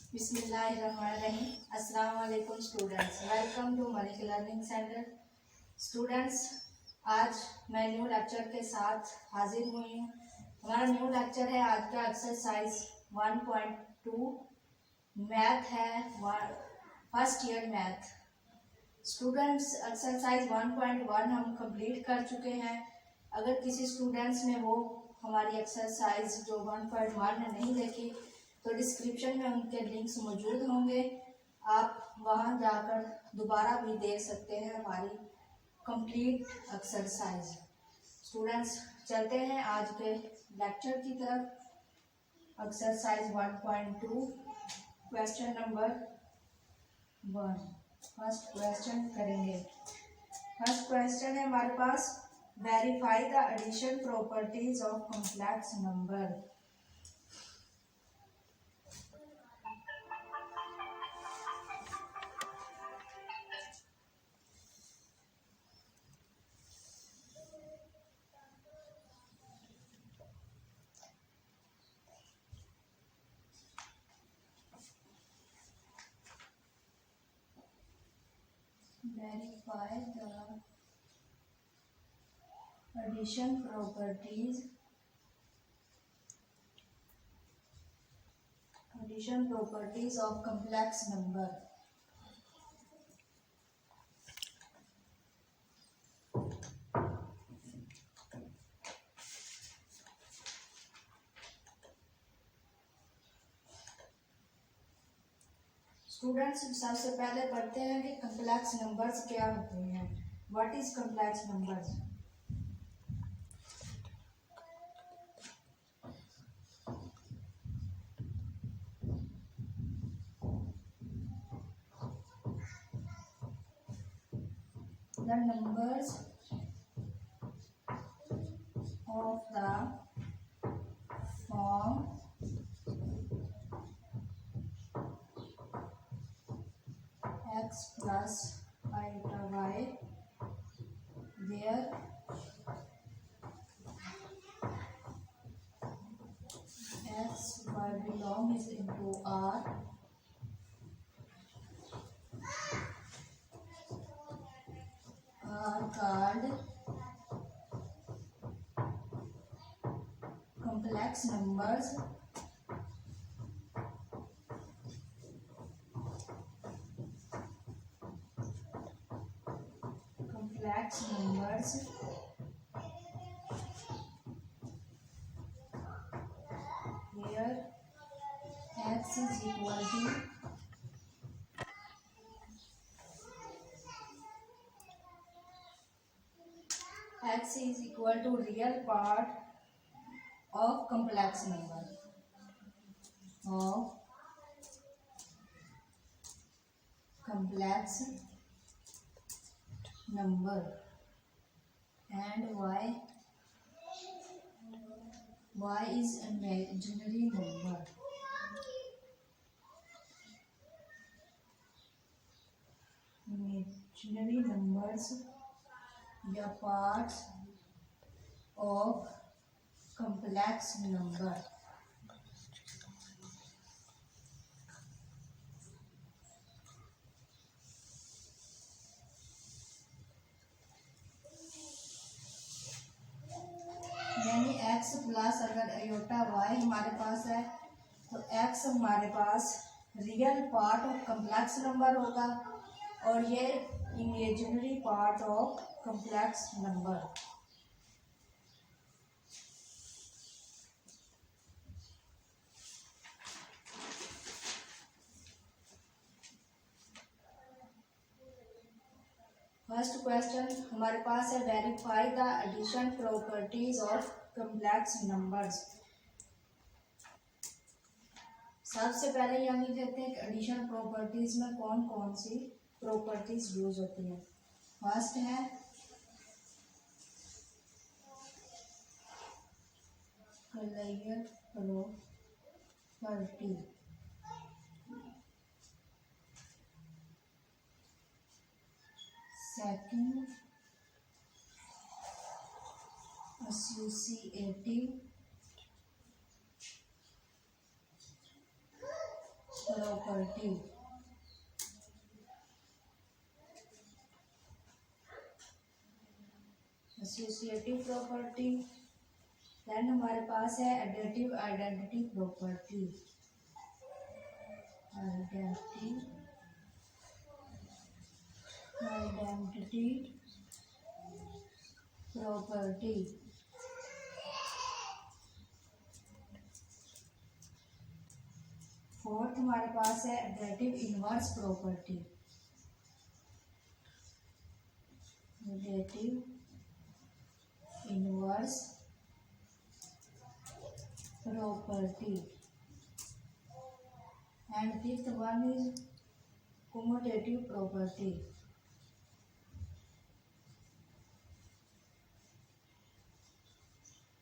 बिस्मिल्लाहिर्रहमानिर्रहीम। अस्सलाम वालेकुम students, welcome to Malik learning centre. Students, आज मैं न्यू लेक्चर के साथ हाजिर हुई हूँ। हमारा न्यू लेक्चर है आज का एक्सरसाइज 1.2 मैथ है, first year math. Students, exercise 1.1 हम कंप्लीट कर चुके हैं। अगर किसी स्टूडेंट्स ने वो हमारी एक्सरसाइज जो 1.1 नहीं देखी तो डिस्क्रिप्शन में उनके लिंक्स मौजूद होंगे, आप वहां जाकर दोबारा भी देख सकते हैं हमारी कंप्लीट एक्सरसाइज। स्टूडेंट्स, चलते हैं आज के लेक्चर की तरफ। Exercise 1.2 question number 1 first question करेंगे। फर्स्ट क्वेश्चन है हमारे पास, verify the addition properties of complex number. Verify the addition properties of complex number। Students, सबसे पहले पढ़ते हैं कि कम्प्लेक्स नंबर्स क्या होते हैं। What is complex numbers? The numbers of the form x plus iota y where x y belongs into R are called complex numbers। Complex numbers where x is equal to real part of complex number and y is imaginary number। Imaginary numbers या parts of complex number। यानी x plus अगर iota y हमारे पास है तो x हमारे पास real part of complex number होगा और ये imaginary part of complex number. First question हमारे पास है, verify the addition properties of complex numbers. सबसे पहले हम लिख लेते हैं कि एडिशन प्रॉपर्टीज में कौन कौन सी प्रॉपर्टीज यूज होती है। फर्स्ट है clear property, second associative property. Associative property. Then हमारे पास है additive identity property. Identity property. Fourth हमारे पास है additive inverse property. Additive inverse property. And fifth one is commutative property.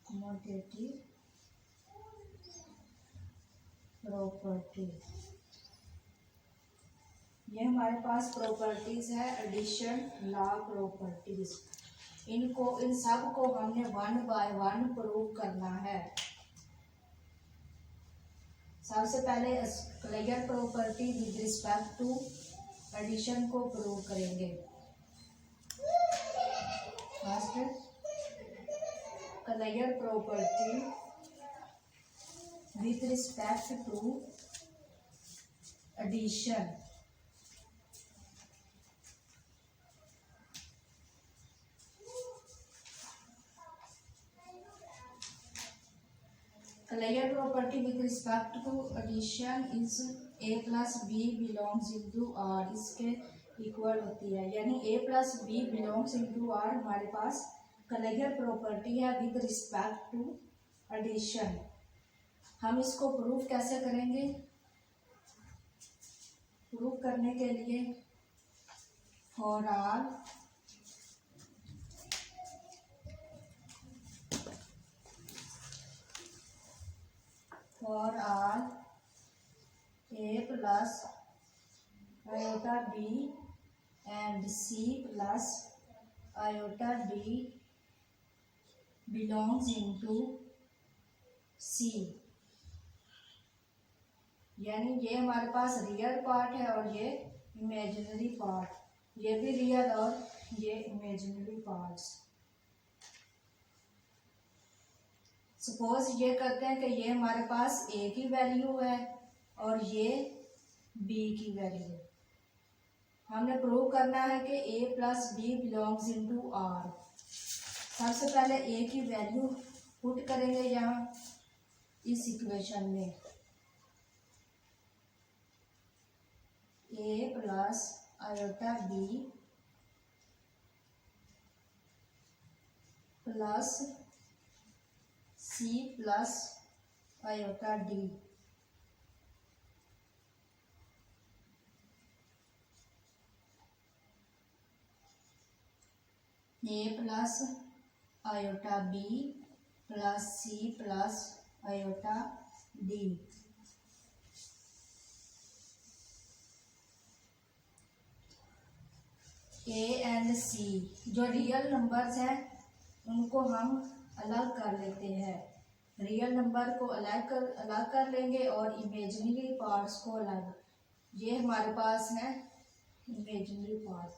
Commutative property. ये हमारे पास प्रॉपर्टीज है एडिशन लॉ प्रॉपर्टीज। इन सब को हमने 1 बाय 1 प्रूव करना है। सबसे पहले clear property with respect to addition को प्रूव करेंगे। First clear property with respect to addition. Clear property with respect to addition is a plus b belongs into r इसके इक्वल होती है, यानी a plus b belongs into r हमारे पास clear property है with respect to addition। हम इसको prove कैसे करेंगे? प्रूव करने के लिए for all a plus iota b and c plus iota d belongs into c, यानी ये हमारे पास रियल पार्ट है और ये इमेजिनरी पार्ट, ये भी रियल और ये इमेजिनरी पार्ट्स। सपोज ये कहते हैं कि ये हमारे पास a की वैल्यू है और ये b की वैल्यू। हमने प्रूव करना है कि a plus B belongs into r। सबसे पहले a की वैल्यू पुट करेंगे यहाँ इस इक्वेशन में। a plus iota b plus c plus iota d। a plus iota b plus c plus iota d। a and c जो real numbers हैं उनको हम अलग कर लेते हैं। रियल नंबर को अलग कर लेंगे और इमेजिनरी पार्ट्स को अलग। ये हमारे पास है imaginary part.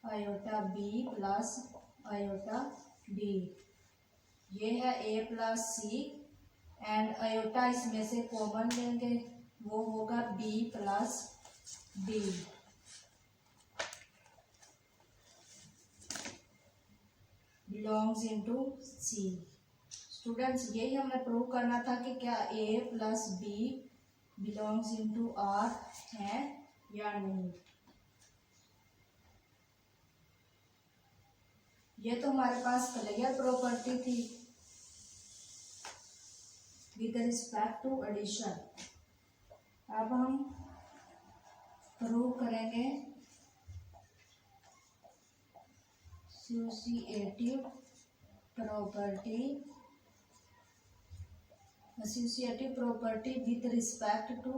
Iota b plus iota d, ये है a plus c and iota इसमें से कॉमन लेंगे, वो होगा b plus d। Belongs into c। Students यही हमें प्रूव करना था कि क्या a plus B belongs into r है या नहीं। ये तो हमारे पास क्लियर प्रॉपर्टी थी विद रिस्पेक्ट टू एडिशन। अब हम प्रूव करेंगे associative property with respect to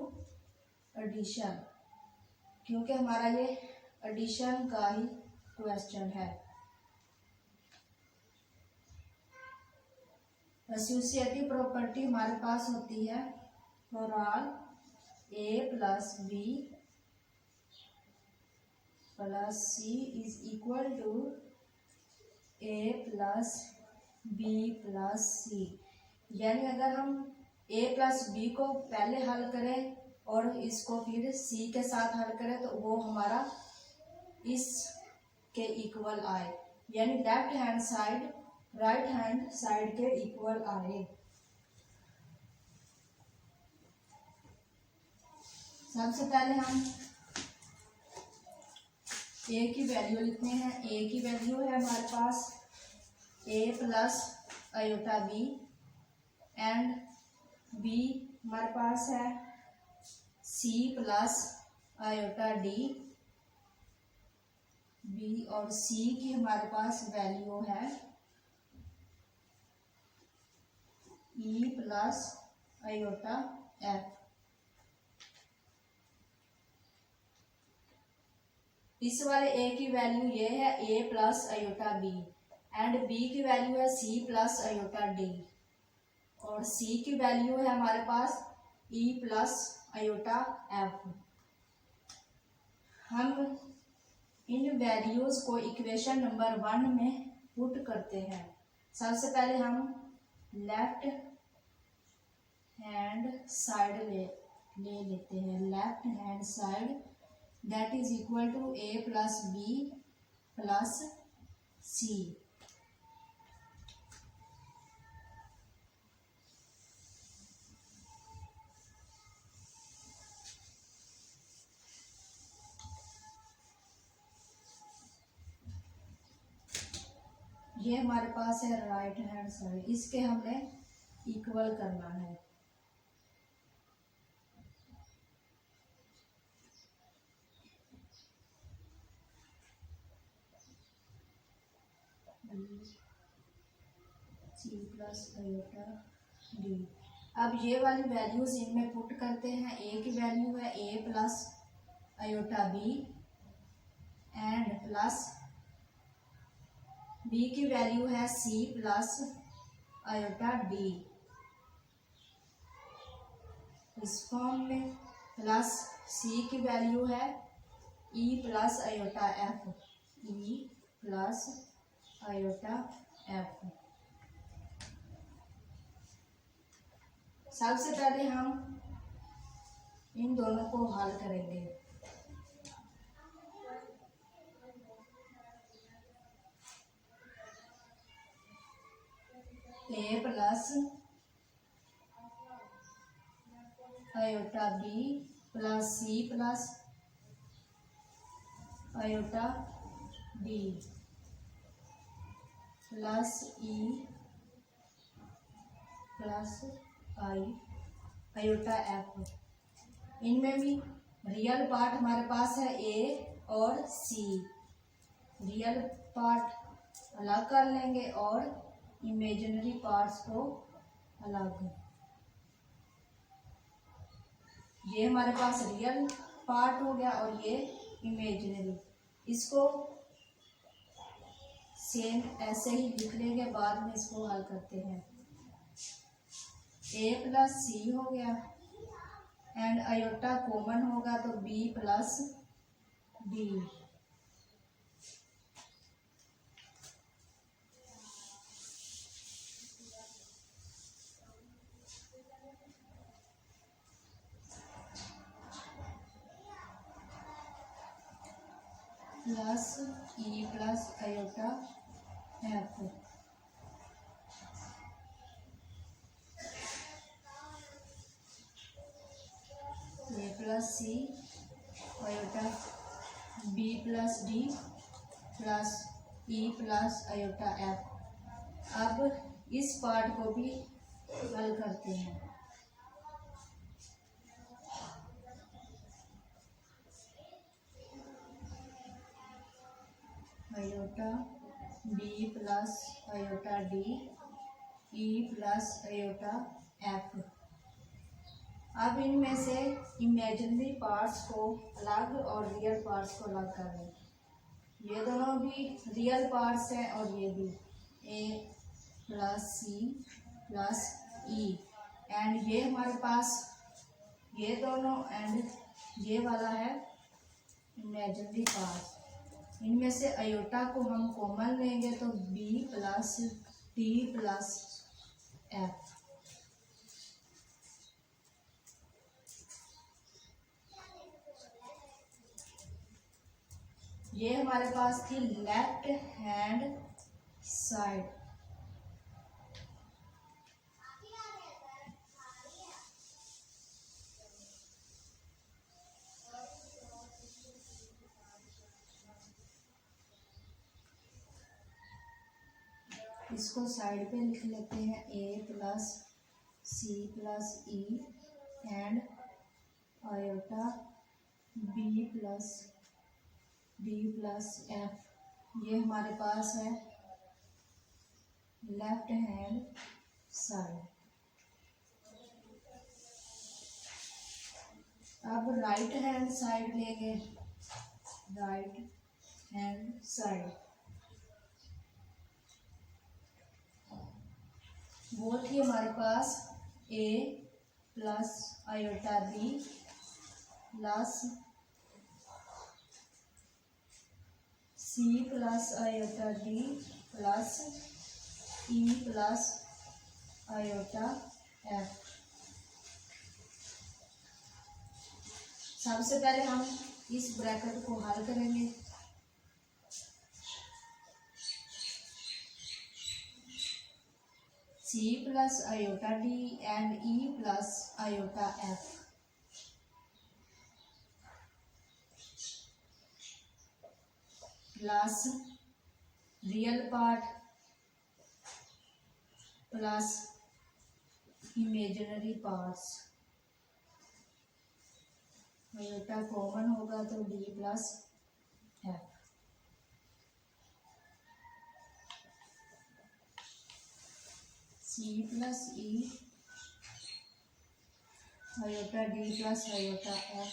addition, क्योंकि हमारा ये एडिशन का ही क्वेश्चन है। एसोसिएटिव प्रॉपर्टी हमारे पास होती है for all a plus b plus c is equal to a plus b plus c. यानी अगर हम ए प्लस बी को पहले हल करें और इसको फिर सी के साथ हल करें तो वो हमारा इस के इक्वल आए, यानी left hand side right hand side के इक्वल आए। सबसे पहले हम ए की वैल्यू लिखते हैं। ए की वैल्यू है हमारे पास ए plus iota b and B हमारे पास है सी प्लस आयोटा डी। बी और सी की हमारे पास वैल्यू है ई प्लस आयोटा एफ। इस वाले ए की वैल्यू ये है a plus iota b and b की वैल्यू है सी प्लस आयोटा डी और सी की वैल्यू है हमारे पास ई प्लस आयोटा एफ। हम इन वैल्यूज को इक्वेशन नंबर 1 में पुट करते हैं। सबसे पहले हम लेफ्ट हैंड साइड ले लेते हैं। Left hand side that is equal to a plus b plus c. ये हमारे पास है राइट हैंड साइड, इसके हमने इक्वल करना है। सी प्लस आयोटा डी। अब ये वाली वैल्यूज इनमें पुट करते हैं। ए की वैल्यू है a plus iota b and plus b की वैल्यू है सी प्लस आयोटा डी। इस फॉर्म में प्लस सी की वैल्यू है e plus iota f. E plus iota f. सबसे पहले हम इन दोनों को हल करेंगे। A plus iota B plus C plus iota D plus e plus i iota f. इनमें भी रियल पार्ट हमारे पास है ए और सी। रियल पार्ट अलग कर लेंगे और इमेजिनरी पार्ट्स को अलग। ये हमारे पास रियल पार्ट हो गया और ये इमेजिनरी। इसको सेम ऐसे ही लिख लेंगे, बाद में इसको हल करते हैं। ए प्लस सी हो गया एंड आयोटा कॉमन होगा तो b plus d. Plus e plus iota f. A plus c iota B plus d plus e plus iota f. अब इस पार्ट को भी हल करते हैं। Iota B plus iota d e plus iota f. अब इनमें से इमेजिनरी पार्ट्स को अलग और रियल पार्ट्स को अलग कर लें। ये दोनों भी रियल पार्ट्स हैं और ये भी a plus C plus E and ये हमारे पास ये दोनों एंड ये वाला है इमेजिनरी पार्ट। इनमें से आयोटा को हम कॉमन लेंगे तो b plus t plus f। ये हमारे पास थी लेफ्ट हैंड साइड। इसको साइड पे लिख लेते हैं a plus C plus E and iota b plus d plus f। ये हमारे पास है लेफ्ट हैंड साइड। अब राइट हैंड साइड लेंगे। राइट हैंड साइड वो थी हमारे पास a plus iota b plus c plus iota d plus e plus iota f। सबसे पहले हम इस ब्रैकेट को हल करेंगे। c plus iota d and e plus iota f। Plus real part plus imaginary parts. Iota common होगा तो d plus f। c plus e iota d plus iota f।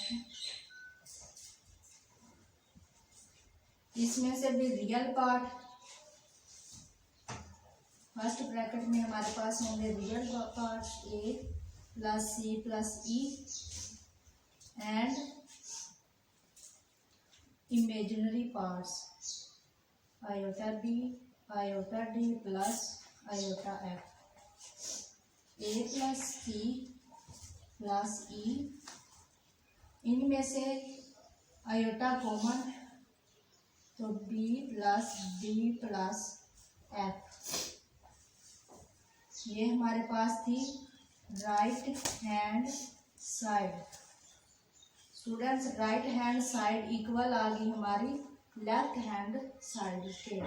इसमें से भी रियल पार्ट फर्स्ट ब्रैकेट में हमारे पास होंगे real part a plus C plus E and imaginary parts iota b iota d plus iota f। a plus C plus e इनमें से iota common तो b plus d plus f। ये हमारे पास थी right hand side. Students right hand side equal आ गई हमारी लेफ्ट हैंड साइड के।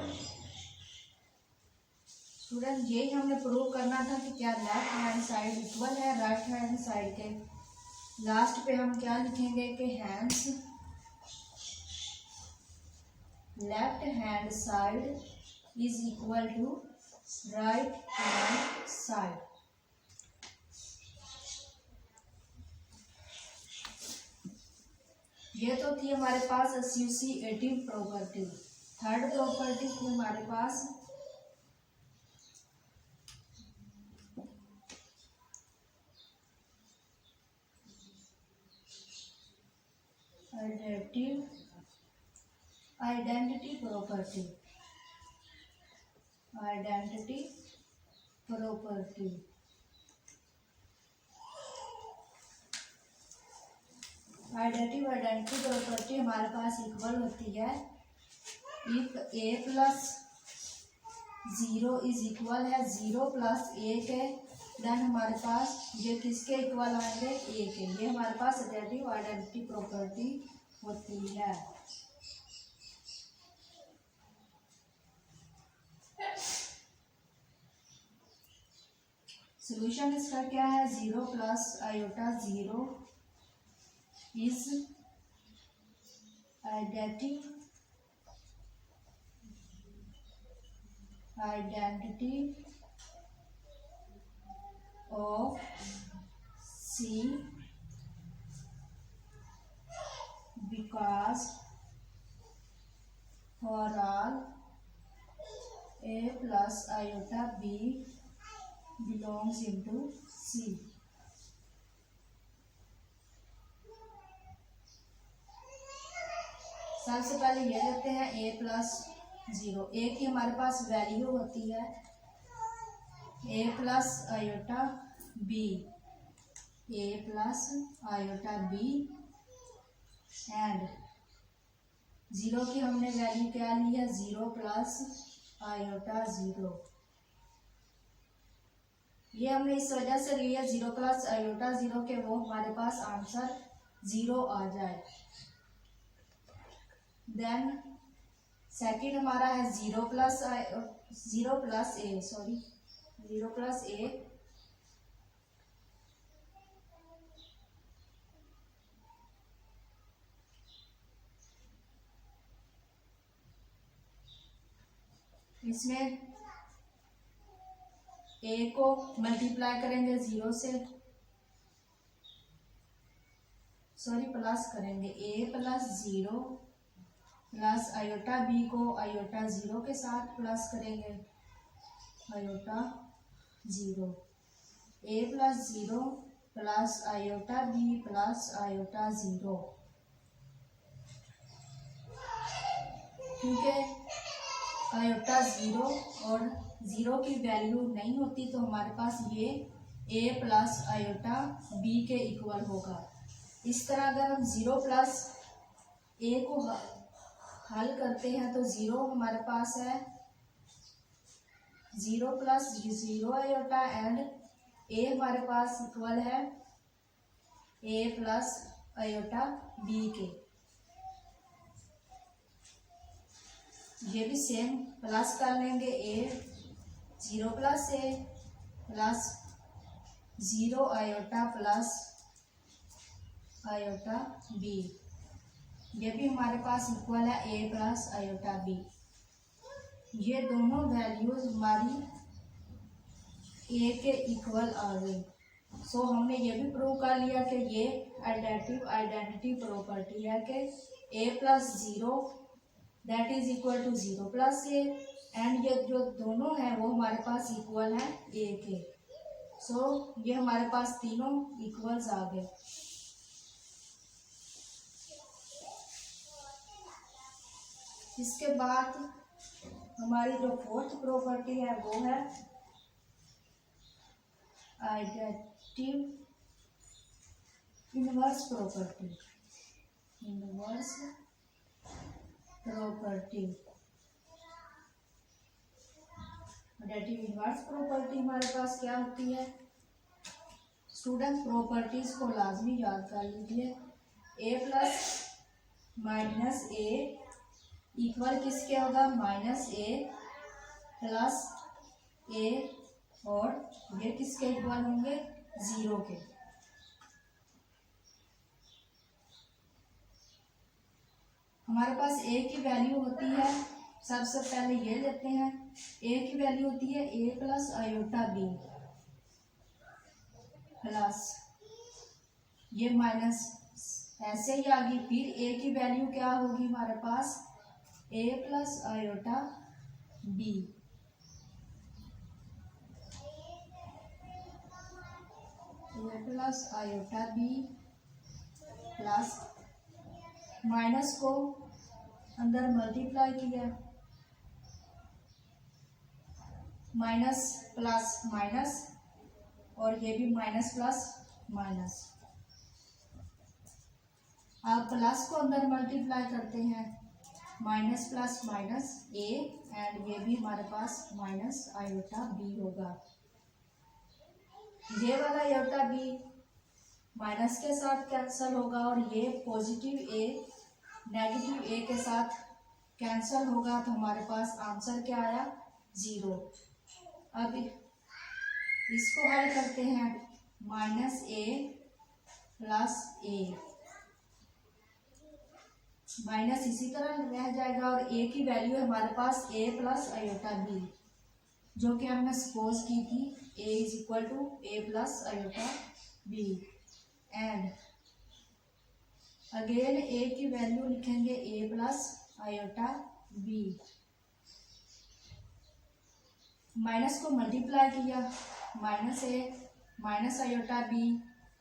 स्टूडेंट यही हमने प्रूव करना था कि क्या लेफ्ट हैंड साइड इक्वल है राइट हैंड साइड के। लास्ट पे हम क्या लिखेंगे कि hands left hand side is equal to right hand side. ये तो थी हमारे पास एसोसिएटिव प्रॉपर्टी। थर्ड प्रॉपर्टी थी हमारे पास identity property. Identity property identity property हमारे पास इक्वल होती है if a plus 0 is equal है 0 प्लस a के। देन हमारे पास ये किसके इक्वल आएंगे a के। ये हमारे पास आइडेंटिटी प्रॉपर्टी होती है। सोल्यूशन इसका क्या है 0 plus iota 0 is identity of C because for all a plus iota b belongs into C। सबसे पहले ये लेते हैं a प्लस 0। a की हमारे पास वैल्यू होती है a plus iota b, a plus iota b and 0 की हमने वैल्यू क्या ली है 0 प्लस आयोटा 0। ये हमने इस वजह से लिया 0 प्लस आयोटा 0 के वो हमारे पास आंसर 0 आ जाए। देन सेकंड हमारा है 0 प्लस ए। इसमें a को मल्टीप्लाई करेंगे 0 से, प्लस करेंगे a plus 0 plus iota b को आयोटा 0 के साथ प्लस करेंगे iota 0, a plus 0 plus iota b plus iota 0। क्योंकि आयोटा 0 और 0 की वैल्यू नहीं होती तो हमारे पास ये a प्लस आयोटा b के इक्वल होगा। इस तरह अगर हम 0 प्लस a को हल करते हैं तो 0 हमारे पास है 0 प्लस 0 आयोटा एंड a हमारे पास इक्वल है a प्लस आयोटा b के। ये भी सेम प्लस कर लेंगे a 0 plus a plus 0 iota plus iota b। ये भी हमारे पास इक्वल है a प्लस आयोटा b। ये दोनों वैल्यूज हमारी a के इक्वल आ गई। सो हमने ये भी प्रूव कर लिया कि ये आइडेंटिटी प्रॉपर्टी है कि a plus 0 that is equal to 0 plus a and ये जो दोनों हैं वो हमारे पास इक्वल है a के। सो ये हमारे पास तीनों इक्वल्स आ गए। इसके बाद हमारी जो फोर्थ प्रॉपर्टी है वो है identity inverse property. Inverse property identity inverse property हमारे पास क्या होती है स्टूडेंट? प्रॉपर्टीज को लाजमी याद कर लीजिए। a plus minus A equal किसके होगा? माइनस ए प्लस ए और ये किसके इक्वल होंगे? 0 के। हमारे पास a की वैल्यू होती है, सबसे पहले ये लेते हैं, a की वैल्यू होती है a plus iota b plus ये माइनस ऐसे ही आ गई। फिर a की वैल्यू क्या होगी हमारे पास? a plus iota b plus iota b plus minus को अंदर मल्टीप्लाई किया, माइनस प्लस माइनस और ये भी माइनस प्लस माइनस। अब प्लस को अंदर मल्टीप्लाई करते हैं, minus plus minus a and ये भी हमारे पास माइनस आयोटा b होगा। ये वाला आयोटा b माइनस के साथ कैंसल होगा और ये पॉजिटिव a नेगेटिव a के साथ कैंसल होगा तो हमारे पास आंसर क्या आया? 0। अब इसको हल करते हैं, minus a plus a minus इसी तरह रह जाएगा और a की वैल्यू है हमारे पास a प्लस आयोटा b जो कि हमने सपोज की थी a is equal to a plus iota b and again a की वैल्यू लिखेंगे a plus iota b। Minus को मल्टीप्लाई किया, minus a minus iota b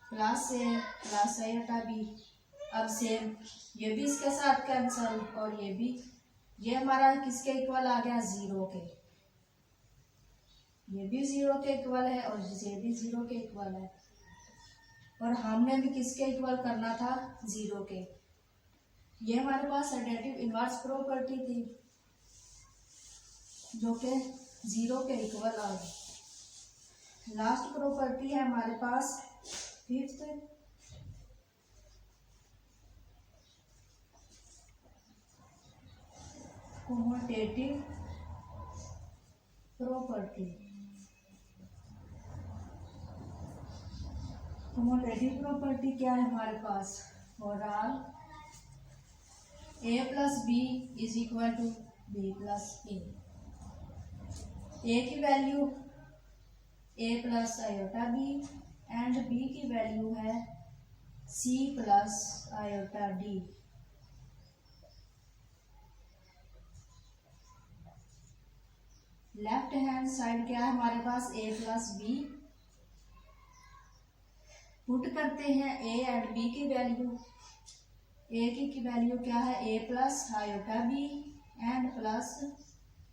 plus a plus iota b। अब सेम ये भी इसके साथ कैंसल और ये भी, ये हमारा किसके इक्वल आ गया, जीरो के। ये भी जीरो के इक्वल है और ये भी जीरो के इक्वल है। और हमने भी किसके इक्वल करना था, जीरो के। ये हमारे पास एडिटिव इनवर्स प्रॉपर्टी थी जो कि जीरो के इक्वल आ गई। लास्ट प्रॉपर्टी है हमारे पास fifth, commutative property. Commutative property क्या है हमारे पास, for all a plus b is equal to b plus a की value a plus iota b and b की वैल्यू है c plus iota d. Left hand side क्या है हमारे पास, a प्लस बी, पुट करते हैं a एंड b की वैल्यू। a की वैल्यू क्या है, a plus iota b and plus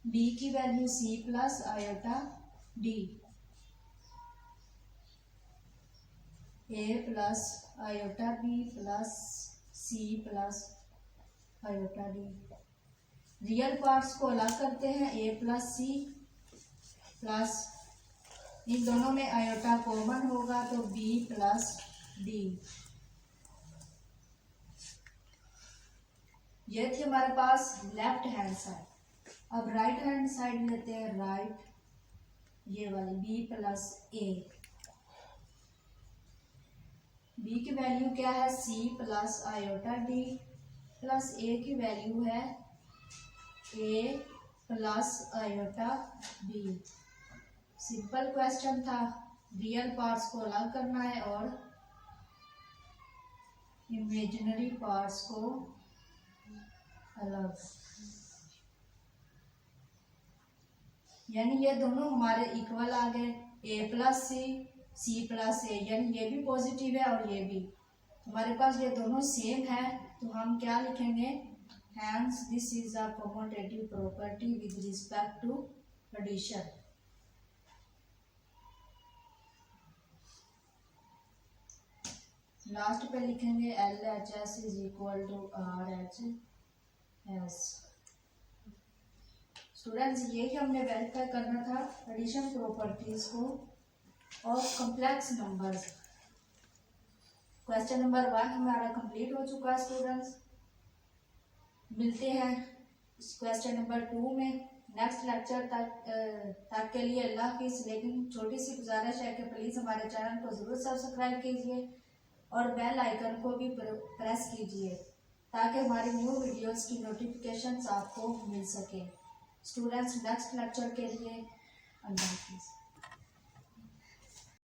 b की value c plus iota D. a plus iota B plus c plus iota D. Real parts को अलग करते हैं, a प्लस सी प्लस, इन दोनों में आयोटा कॉमन होगा तो b प्लस डी। ये थी हमारे पास लेफ्ट हैंड साइड। अब राइट हैंड साइड लेते हैं, राइट ये वाली b प्लस ए। b की वैल्यू क्या है, c plus iota D plus a की वैल्यू है a plus iota B. Simple question था, रियल पार्ट्स को अलग करना है और इमेजिनरी पार्ट्स को अलग, यानी ये दोनों हमारे इक्वल आ गए, a प्लस सी प्लस ए, यानी ये भी पॉजिटिव है और ये भी। हमारे पास ये दोनों सेम है तो हम क्या लिखेंगे, hence this is a commutative property with respect to addition। Last पे लिखेंगे LHS is equal to RHS। Students यही हमने वेरीफाई करना था एडिशन प्रॉपर्टीज को of complex numbers. Question number 1 हमारा कंप्लीट हो चुका है स्टूडेंट्स। मिलते हैं क्वेश्चन नंबर 2 में नेक्स्ट लेक्चर तक के लिए अल्लाह हाफिज़। लेकिन छोटी सी गुजारिश है कि प्लीज़ हमारे चैनल को ज़रूर सब्सक्राइब कीजिए और बेल आइकन को भी प्रेस कीजिए ताकि हमारी न्यू वीडियोस की नोटिफिकेशंस आपको मिल सके। स्टूडेंट्स नेक्स्ट लेक्चर के लिए अल्लाह हाफिज़।